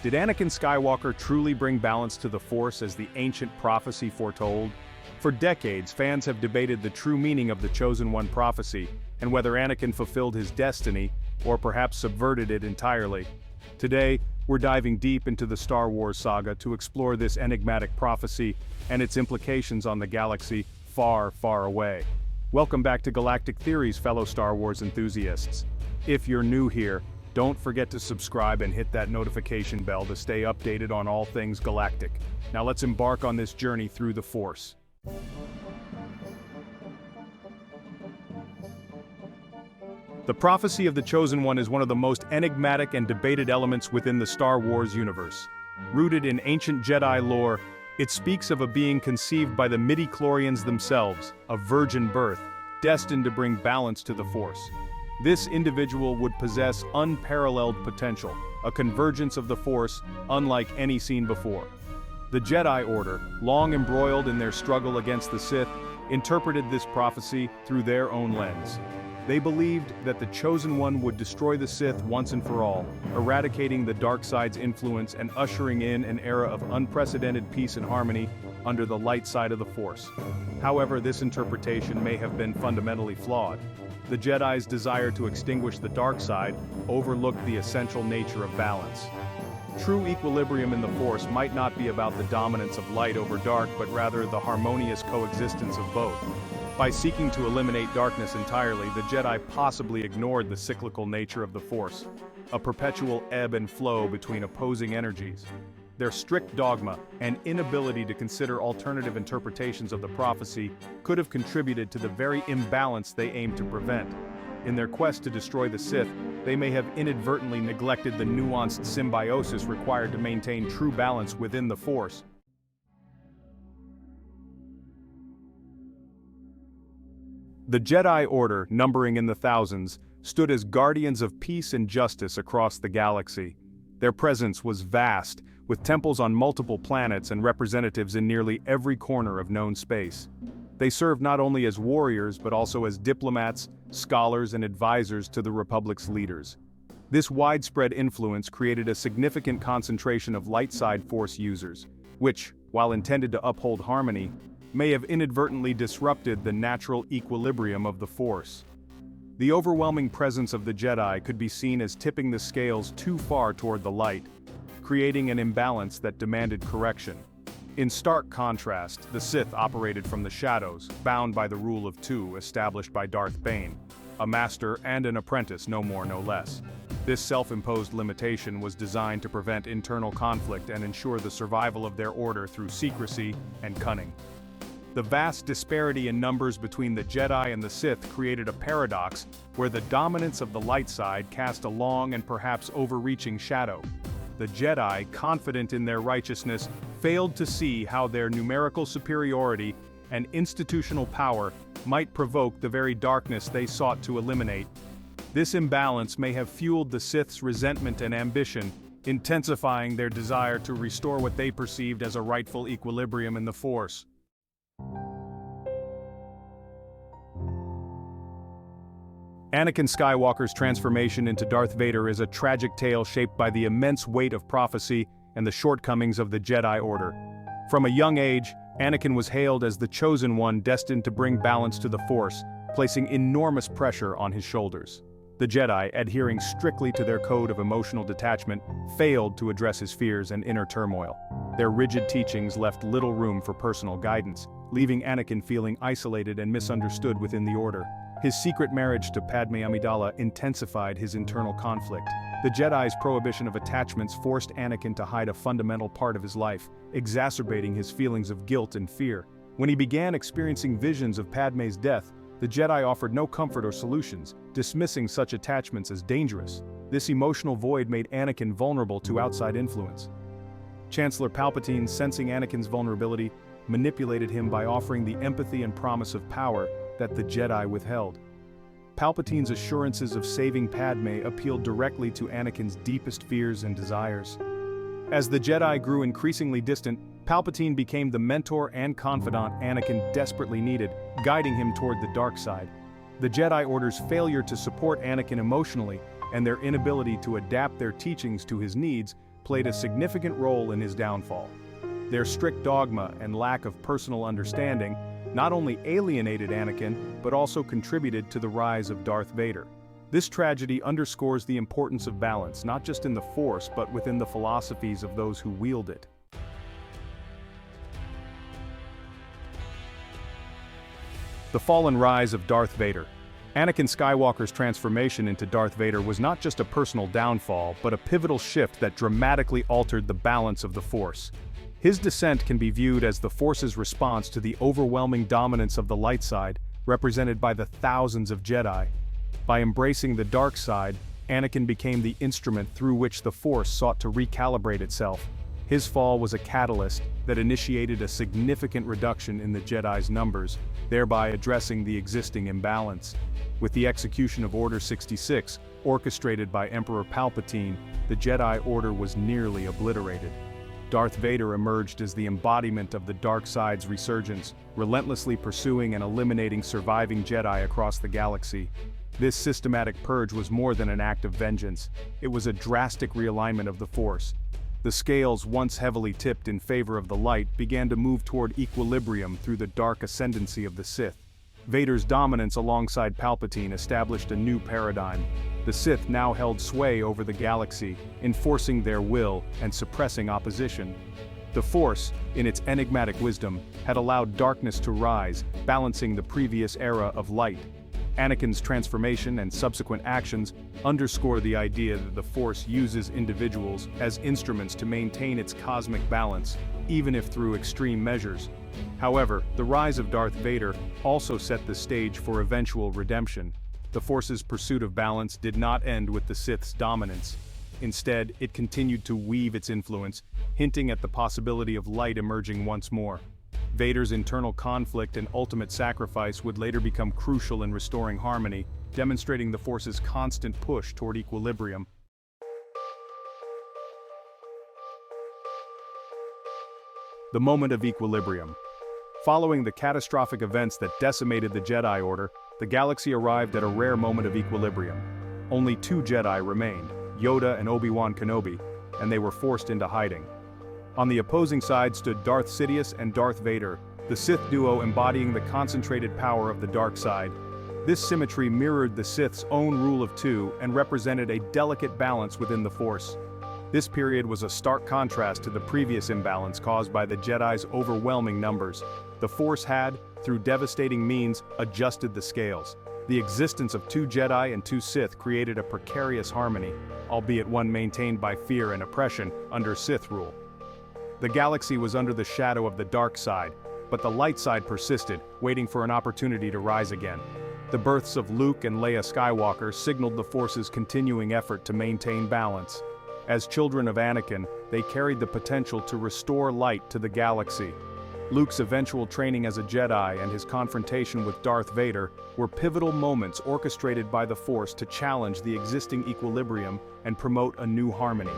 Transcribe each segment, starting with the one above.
Did Anakin Skywalker truly bring balance to the Force as the ancient prophecy foretold? For decades, fans have debated the true meaning of the Chosen One prophecy, and whether Anakin fulfilled his destiny, or perhaps subverted it entirely. Today, we're diving deep into the Star Wars saga to explore this enigmatic prophecy and its implications on the galaxy far, far away. Welcome back to Galactic Theories, fellow Star Wars enthusiasts. If you're new here, don't forget to subscribe and hit that notification bell to stay updated on all things galactic. Now let's embark on this journey through the Force. The prophecy of the Chosen One is one of the most enigmatic and debated elements within the Star Wars universe. Rooted in ancient Jedi lore, it speaks of a being conceived by the midi-chlorians themselves, a virgin birth, destined to bring balance to the Force. This individual would possess unparalleled potential, a convergence of the Force unlike any seen before. The Jedi Order, long embroiled in their struggle against the Sith, interpreted this prophecy through their own lens. They believed that the Chosen One would destroy the Sith once and for all, eradicating the dark side's influence and ushering in an era of unprecedented peace and harmony under the light side of the Force. However, this interpretation may have been fundamentally flawed. The Jedi's desire to extinguish the dark side overlooked the essential nature of balance. True equilibrium in the Force might not be about the dominance of light over dark, but rather the harmonious coexistence of both. By seeking to eliminate darkness entirely, the Jedi possibly ignored the cyclical nature of the Force, a perpetual ebb and flow between opposing energies. Their strict dogma and inability to consider alternative interpretations of the prophecy could have contributed to the very imbalance they aimed to prevent. In their quest to destroy the Sith, they may have inadvertently neglected the nuanced symbiosis required to maintain true balance within the Force. The Jedi Order, numbering in the thousands, stood as guardians of peace and justice across the galaxy. Their presence was vast, with temples on multiple planets and representatives in nearly every corner of known space. They served not only as warriors but also as diplomats, scholars, and advisors to the Republic's leaders. This widespread influence created a significant concentration of light side Force users, which, while intended to uphold harmony, may have inadvertently disrupted the natural equilibrium of the Force. The overwhelming presence of the Jedi could be seen as tipping the scales too far toward the light, creating an imbalance that demanded correction. In stark contrast, the Sith operated from the shadows, bound by the rule of two established by Darth Vader, a master and an apprentice, no more no less. This self-imposed limitation was designed to prevent internal conflict and ensure the survival of their order through secrecy and cunning. The vast disparity in numbers between the Jedi and the Sith created a paradox where the dominance of the light side cast a long and perhaps overreaching shadow. The Jedi, confident in their righteousness, failed to see how their numerical superiority and institutional power might provoke the very darkness they sought to eliminate. This imbalance may have fueled the Sith's resentment and ambition, intensifying their desire to restore what they perceived as a rightful equilibrium in the Force. Anakin Skywalker's transformation into Darth Vader is a tragic tale shaped by the immense weight of prophecy and the shortcomings of the Jedi Order. From a young age, Anakin was hailed as the Chosen One destined to bring balance to the Force, placing enormous pressure on his shoulders. The Jedi, adhering strictly to their code of emotional detachment, failed to address his fears and inner turmoil. Their rigid teachings left little room for personal guidance, leaving Anakin feeling isolated and misunderstood within the Order. His secret marriage to Padme Amidala intensified his internal conflict. The Jedi's prohibition of attachments forced Anakin to hide a fundamental part of his life, exacerbating his feelings of guilt and fear. When he began experiencing visions of Padme's death, the Jedi offered no comfort or solutions, dismissing such attachments as dangerous. This emotional void made Anakin vulnerable to outside influence. Chancellor Palpatine, sensing Anakin's vulnerability, manipulated him by offering the empathy and promise of power that the Jedi withheld. Palpatine's assurances of saving Padme appealed directly to Anakin's deepest fears and desires. As the Jedi grew increasingly distant, Palpatine became the mentor and confidant Anakin desperately needed, guiding him toward the dark side. The Jedi Order's failure to support Anakin emotionally, and their inability to adapt their teachings to his needs, played a significant role in his downfall. Their strict dogma and lack of personal understanding not only alienated Anakin, but also contributed to the rise of Darth Vader. This tragedy underscores the importance of balance, not just in the Force but within the philosophies of those who wield it. The fall and rise of Darth Vader. Anakin Skywalker's transformation into Darth Vader was not just a personal downfall, but a pivotal shift that dramatically altered the balance of the Force. His descent can be viewed as the Force's response to the overwhelming dominance of the light side, represented by the thousands of Jedi. By embracing the dark side, Anakin became the instrument through which the Force sought to recalibrate itself. His fall was a catalyst that initiated a significant reduction in the Jedi's numbers, thereby addressing the existing imbalance. With the execution of Order 66, orchestrated by Emperor Palpatine, the Jedi Order was nearly obliterated. Darth Vader emerged as the embodiment of the dark side's resurgence, relentlessly pursuing and eliminating surviving Jedi across the galaxy. This systematic purge was more than an act of vengeance. It was a drastic realignment of the Force. The scales, once heavily tipped in favor of the light, began to move toward equilibrium through the dark ascendancy of the Sith. Vader's dominance alongside Palpatine established a new paradigm. The Sith now held sway over the galaxy, enforcing their will and suppressing opposition. The Force, in its enigmatic wisdom, had allowed darkness to rise, balancing the previous era of light. Anakin's transformation and subsequent actions underscore the idea that the Force uses individuals as instruments to maintain its cosmic balance, even if through extreme measures. However, the rise of Darth Vader also set the stage for eventual redemption. The Force's pursuit of balance did not end with the Sith's dominance. Instead, it continued to weave its influence, hinting at the possibility of light emerging once more. Vader's internal conflict and ultimate sacrifice would later become crucial in restoring harmony, demonstrating the Force's constant push toward equilibrium. The moment of equilibrium. Following the catastrophic events that decimated the Jedi Order, the galaxy arrived at a rare moment of equilibrium. Only two Jedi remained, Yoda and Obi-Wan Kenobi, and they were forced into hiding. On the opposing side stood Darth Sidious and Darth Vader, the Sith duo embodying the concentrated power of the dark side. This symmetry mirrored the Sith's own rule of two and represented a delicate balance within the Force. This period was a stark contrast to the previous imbalance caused by the Jedi's overwhelming numbers. The Force had, through devastating means, adjusted the scales. The existence of two Jedi and two Sith created a precarious harmony, albeit one maintained by fear and oppression under Sith rule. The galaxy was under the shadow of the dark side, but the light side persisted, waiting for an opportunity to rise again. The births of Luke and Leia Skywalker signaled the Force's continuing effort to maintain balance. As children of Anakin, they carried the potential to restore light to the galaxy. Luke's eventual training as a Jedi and his confrontation with Darth Vader were pivotal moments orchestrated by the Force to challenge the existing equilibrium and promote a new harmony.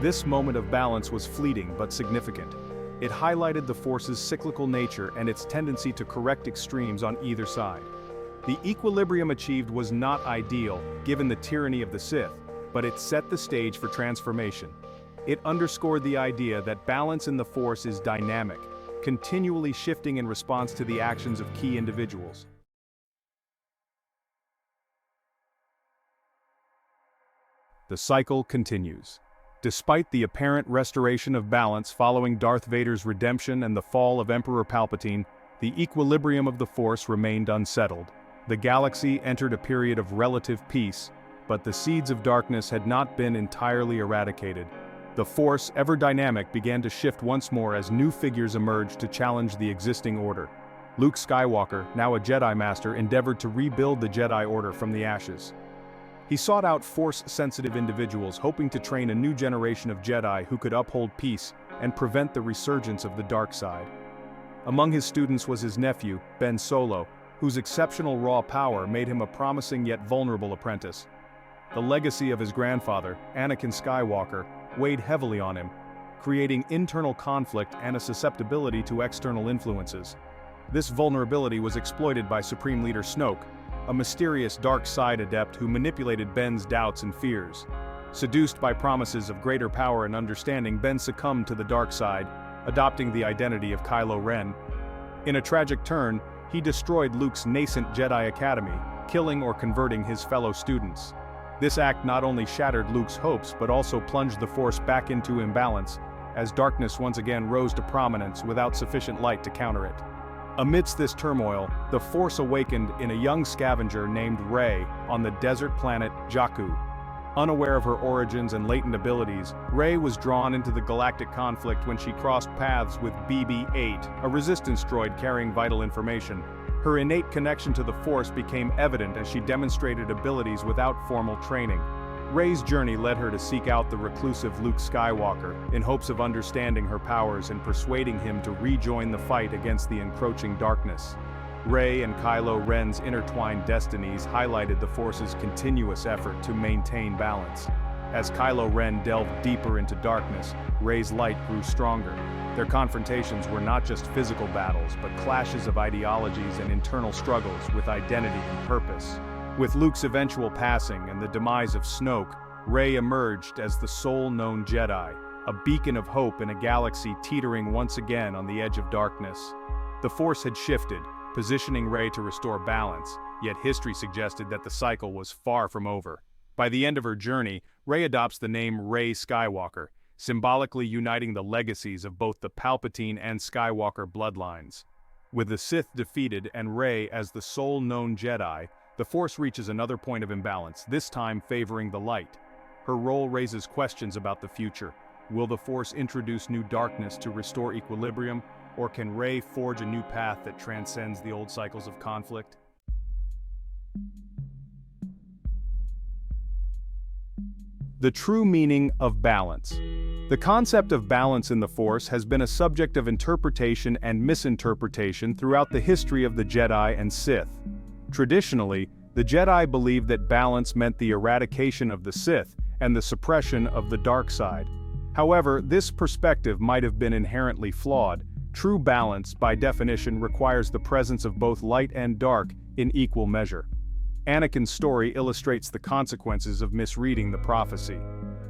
This moment of balance was fleeting but significant. It highlighted the Force's cyclical nature and its tendency to correct extremes on either side. The equilibrium achieved was not ideal, given the tyranny of the Sith, but it set the stage for transformation. It underscored the idea that balance in the Force is dynamic, continually shifting in response to the actions of key individuals. The cycle continues. Despite the apparent restoration of balance following Darth Vader's redemption and the fall of Emperor Palpatine, the equilibrium of the Force remained unsettled. The galaxy entered a period of relative peace, but the seeds of darkness had not been entirely eradicated. The Force, ever dynamic, began to shift once more as new figures emerged to challenge the existing order. Luke Skywalker, now a Jedi Master, endeavored to rebuild the Jedi Order from the ashes. He sought out Force-sensitive individuals, hoping to train a new generation of Jedi who could uphold peace and prevent the resurgence of the dark side. Among his students was his nephew, Ben Solo, whose exceptional raw power made him a promising yet vulnerable apprentice. The legacy of his grandfather, Anakin Skywalker, weighed heavily on him, creating internal conflict and a susceptibility to external influences. This vulnerability was exploited by Supreme Leader Snoke, a mysterious dark side adept who manipulated Ben's doubts and fears. Seduced by promises of greater power and understanding, Ben succumbed to the dark side, adopting the identity of Kylo Ren. In a tragic turn, he destroyed Luke's nascent Jedi Academy, killing or converting his fellow students. This act not only shattered Luke's hopes but also plunged the Force back into imbalance, as darkness once again rose to prominence without sufficient light to counter it. Amidst this turmoil, the Force awakened in a young scavenger named Rey on the desert planet Jakku. Unaware of her origins and latent abilities, Rey was drawn into the galactic conflict when she crossed paths with BB-8, a resistance droid carrying vital information. Her innate connection to the Force became evident as she demonstrated abilities without formal training. Rey's journey led her to seek out the reclusive Luke Skywalker, in hopes of understanding her powers and persuading him to rejoin the fight against the encroaching darkness. Rey and Kylo Ren's intertwined destinies highlighted the Force's continuous effort to maintain balance. As Kylo Ren delved deeper into darkness, Rey's light grew stronger. Their confrontations were not just physical battles, but clashes of ideologies and internal struggles with identity and purpose. With Luke's eventual passing and the demise of Snoke, Rey emerged as the sole known Jedi, a beacon of hope in a galaxy teetering once again on the edge of darkness. The Force had shifted, positioning Rey to restore balance, yet history suggested that the cycle was far from over. By the end of her journey, Rey adopts the name Rey Skywalker, symbolically uniting the legacies of both the Palpatine and Skywalker bloodlines. With the Sith defeated and Rey as the sole known Jedi, the Force reaches another point of imbalance, this time favoring the light. Her role raises questions about the future. Will the Force introduce new darkness to restore equilibrium, or can Rey forge a new path that transcends the old cycles of conflict? The true meaning of balance. The concept of balance in the Force has been a subject of interpretation and misinterpretation throughout the history of the Jedi and Sith. Traditionally, the Jedi believed that balance meant the eradication of the Sith and the suppression of the dark side. However, this perspective might have been inherently flawed. True balance, by definition, requires the presence of both light and dark in equal measure. Anakin's story illustrates the consequences of misreading the prophecy.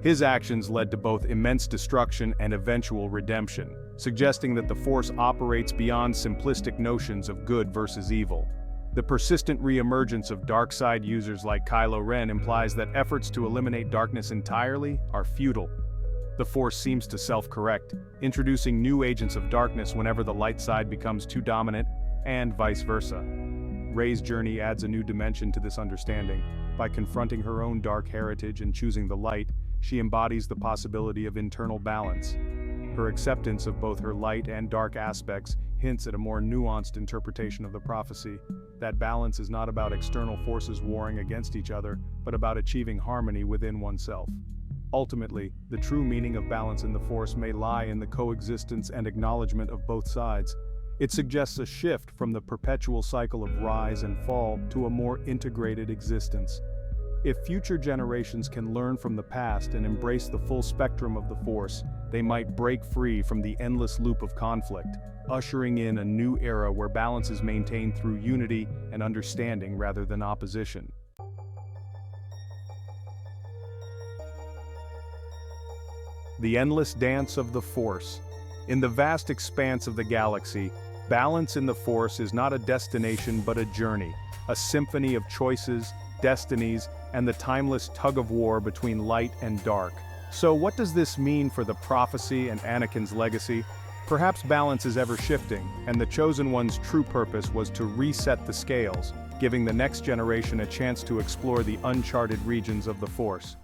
His actions led to both immense destruction and eventual redemption, suggesting that the Force operates beyond simplistic notions of good versus evil. The persistent re-emergence of dark side users like Kylo Ren implies that efforts to eliminate darkness entirely are futile. The Force seems to self-correct, introducing new agents of darkness whenever the light side becomes too dominant, and vice versa. Rey's journey adds a new dimension to this understanding. By confronting her own dark heritage and choosing the light, she embodies the possibility of internal balance. Her acceptance of both her light and dark aspects hints at a more nuanced interpretation of the prophecy. That balance is not about external forces warring against each other, but about achieving harmony within oneself. Ultimately, the true meaning of balance in the Force may lie in the coexistence and acknowledgement of both sides. It suggests a shift from the perpetual cycle of rise and fall to a more integrated existence. If future generations can learn from the past and embrace the full spectrum of the Force, they might break free from the endless loop of conflict, ushering in a new era where balance is maintained through unity and understanding rather than opposition. The endless dance of the Force. In the vast expanse of the galaxy, balance in the Force is not a destination but a journey, a symphony of choices, destinies, and the timeless tug-of-war between light and dark. So what does this mean for the prophecy and Anakin's legacy? Perhaps balance is ever shifting, and the Chosen One's true purpose was to reset the scales, giving the next generation a chance to explore the uncharted regions of the Force.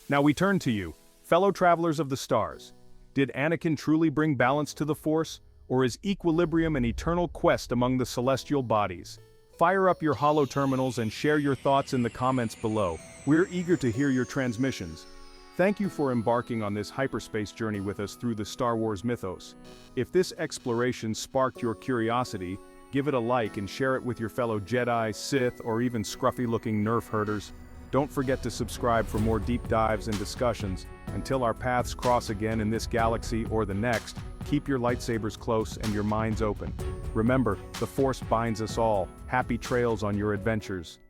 Now we turn to you, fellow travelers of the stars. Did Anakin truly bring balance to the Force, or is equilibrium an eternal quest among the celestial bodies? Fire up your holo terminals and share your thoughts in the comments below. We're eager to hear your transmissions. Thank you for embarking on this hyperspace journey with us through the Star Wars mythos. If this exploration sparked your curiosity, give it a like and share it with your fellow Jedi, Sith, or even scruffy-looking Nerf herders. Don't forget to subscribe for more deep dives and discussions. Until our paths cross again in this galaxy or the next, keep your lightsabers close and your minds open. Remember, the Force binds us all. Happy trails on your adventures.